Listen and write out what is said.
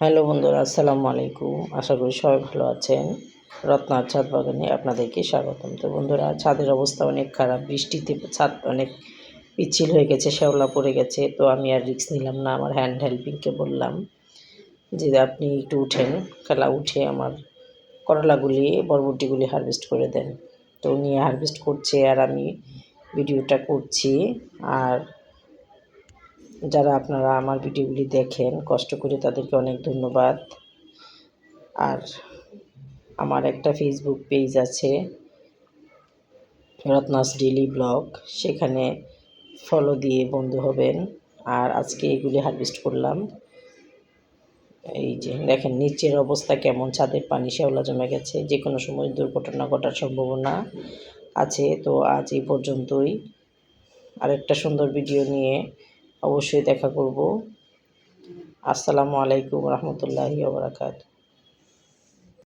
Hello বন্ধুরা, আসসালামু আলাইকুম। আশা করি সবাই ভালো আছেন। রত্নার ছাদ বাগানে আপনাদেরকে স্বাগতম। তো বন্ধুরা, ছাদের অবস্থা অনেক খারাপ। বৃষ্টিতে ছাদ অনেক পিচ্ছিল হয়ে গেছে, শ্যাওলা পড়ে গেছে। তো আমি আর রিস্ক নিলাম না। আমার হ্যান্ড হেল্পিংকে বললাম যে আপনি একটু উঠেন, খেলা উঠে আমার করলাগুলি বরবটিগুলি হারভেস্ট করে দেন। তো উনি হারভেস্ট করছে আর আমি ভিডিওটা করছি। আর যারা আপনারা আমার ভিডিওগুলি দেখেন কষ্ট করে, তাদেরকে অনেক ধন্যবাদ। আর আমার একটা ফেসবুক পেজ আছে, রত্নাস ডেইলি ব্লগ, সেখানে ফলো দিয়ে বন্ধু হবেন। আর আজকে এগুলি হারভেস্ট করলাম। এই যে দেখেন নিচের অবস্থা কেমন, ছাদের পানি শ্যাওলা জমে গেছে, যে কোনো সময় দুর্ঘটনা ঘটার সম্ভাবনা আছে। তো আজ এই পর্যন্তই। আরেকটা সুন্দর ভিডিও নিয়ে অবশ্যই দেখা করব। আসসালামু আলাইকুম রহমতুল্লাহি ওয়া বারাকাতুহু।